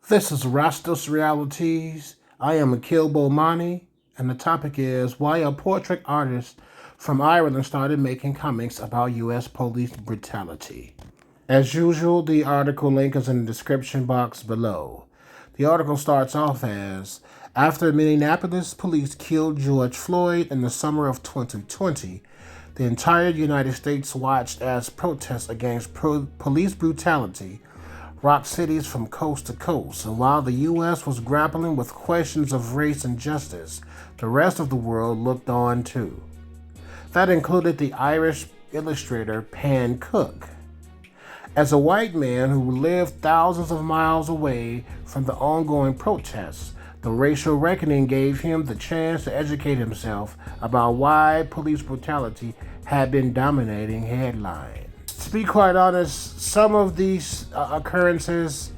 This is Rastazrealities. I am Akil Bomani, and the topic is why a portrait artist from Ireland started making comics about U.S. police brutality. As usual, the article link is in the description box below. The article starts off as, after Minneapolis police killed George Floyd in the summer of 2020, the entire United States watched as protests against police brutality rocked cities from coast to coast, and while the U.S. was grappling with questions of race and justice, the rest of the world looked on too. That included the Irish illustrator Pan Cook. As a white man who lived thousands of miles away from the ongoing protests, the racial reckoning gave him the chance to educate himself about why police brutality had been dominating headlines. To be quite honest, some of these occurrences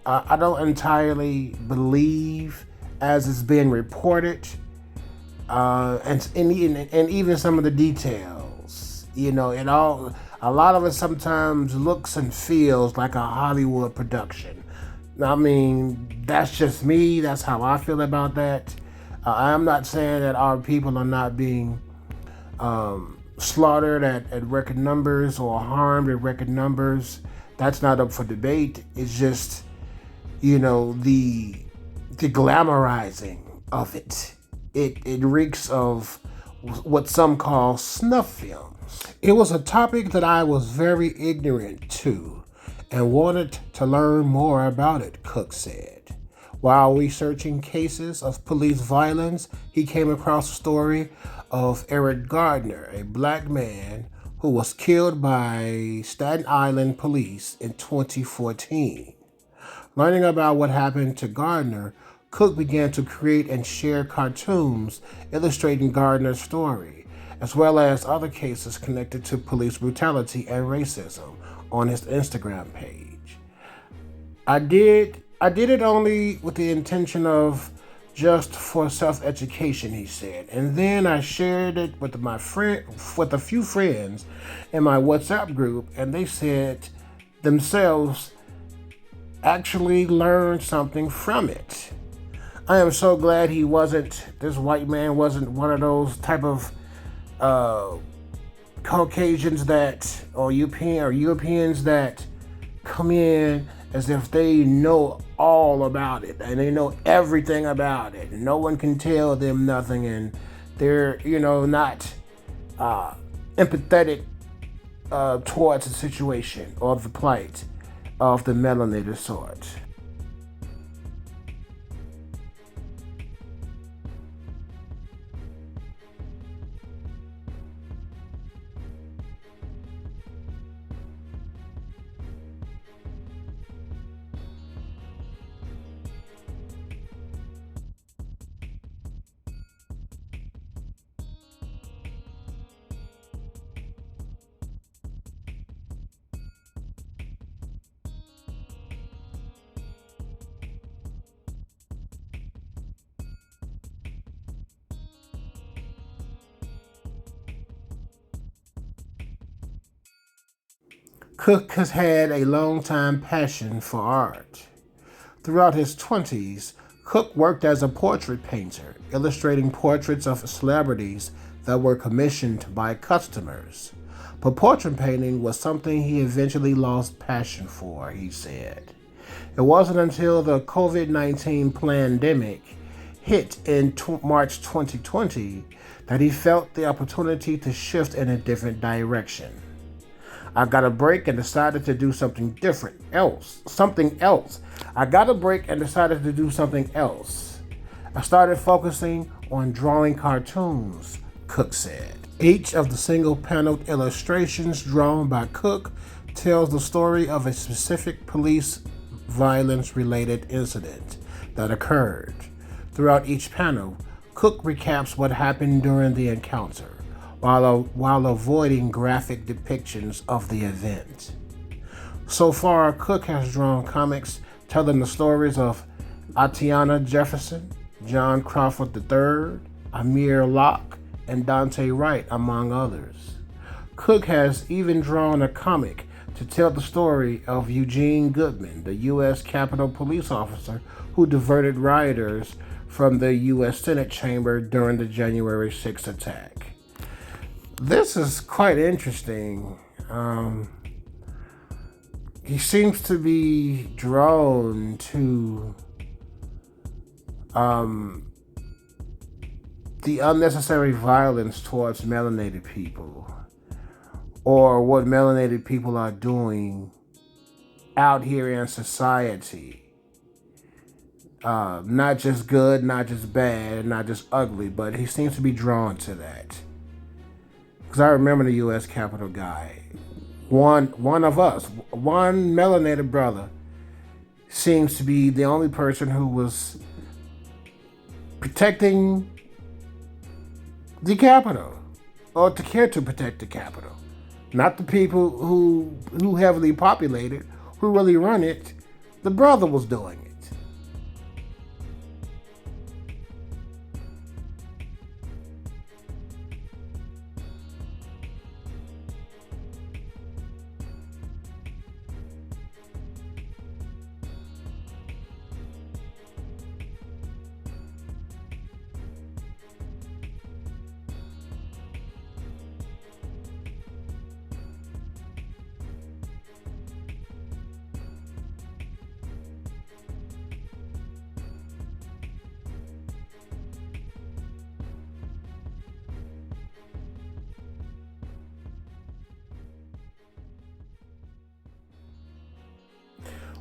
I don't entirely believe as it's been reported, and even some of the details. A lot of it sometimes looks and feels like a Hollywood production. I mean, that's just me. That's how I feel about that. I'm not saying that our people are not being slaughtered at record numbers or harmed at record numbers. That's not up for debate. It's just, the glamorizing of it. It reeks of what some call snuff films. It was a topic that I was very ignorant to and wanted to learn more about it, Cook said. While researching cases of police violence, he came across a story of Eric Gardner, a black man who was killed by Staten Island police in 2014. Learning about what happened to Gardner, Cook began to create and share cartoons illustrating Gardner's story, as well as other cases connected to police brutality and racism on his Instagram page. I did it only with the intention of just for self-education, he said. And then I shared it with with a few friends in my WhatsApp group, and they said themselves actually learned something from it. I am so glad this white man wasn't one of those type of Caucasians or Europeans that come in as if they know all about it and they know everything about it. No one can tell them nothing, and they're, not empathetic towards the situation or the plight of the melanated sort. Cook has had a long-time passion for art. Throughout his 20s, Cook worked as a portrait painter, illustrating portraits of celebrities that were commissioned by customers. But portrait painting was something he eventually lost passion for, he said. It wasn't until the COVID-19 pandemic hit in March 2020 that he felt the opportunity to shift in a different direction. I got a break and decided to do something else. I got a break and decided to do something else. I started focusing on drawing cartoons, Cook said. Each of the single-paneled illustrations drawn by Cook tells the story of a specific police violence-related incident that occurred. Throughout each panel, Cook recaps what happened during the encounter, while avoiding graphic depictions of the event. So far, Cook has drawn comics telling the stories of Atiana Jefferson, John Crawford III, Amir Locke, and Dante Wright, among others. Cook has even drawn a comic to tell the story of Eugene Goodman, the U.S. Capitol police officer who diverted rioters from the U.S. Senate chamber during the January 6th attack. This is quite interesting. He seems to be drawn to the unnecessary violence towards melanated people, or what melanated people are doing out here in society. Not just good, not just bad, not just ugly, but he seems to be drawn to that. Because I remember the U.S. Capitol guy. One of us, one melanated brother, seems to be the only person who was protecting the Capitol, or to care to protect the Capitol. Not the people who heavily populated, who really run it. The brother was doing it.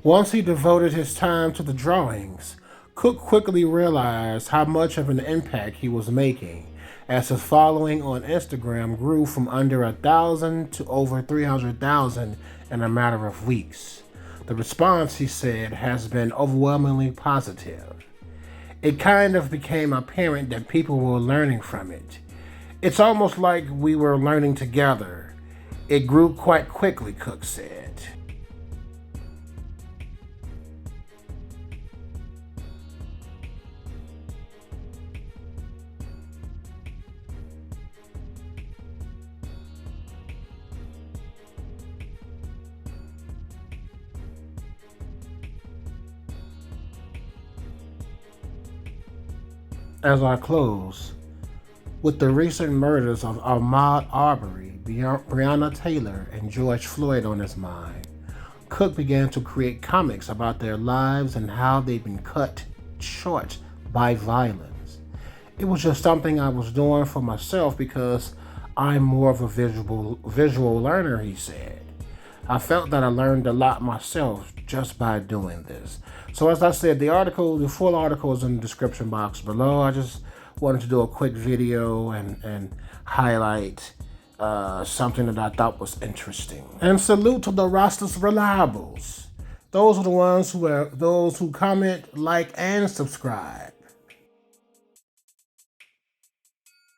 Once he devoted his time to the drawings, Cook quickly realized how much of an impact he was making, as his following on Instagram grew from under 1,000 to over 300,000 in a matter of weeks. The response, he said, has been overwhelmingly positive. It kind of became apparent that people were learning from it. It's almost like we were learning together. It grew quite quickly, Cook said. As I close, with the recent murders of Ahmaud Arbery, Breonna Taylor, and George Floyd on his mind, Cook began to create comics about their lives and how they'd been cut short by violence. It was just something I was doing for myself because I'm more of a visual learner, he said. I felt that I learned a lot myself just by doing this. So as I said, the full article is in the description box below. I just wanted to do a quick video and highlight something that I thought was interesting. And salute to the rastazrealities. Those are the ones those who comment, like, and subscribe.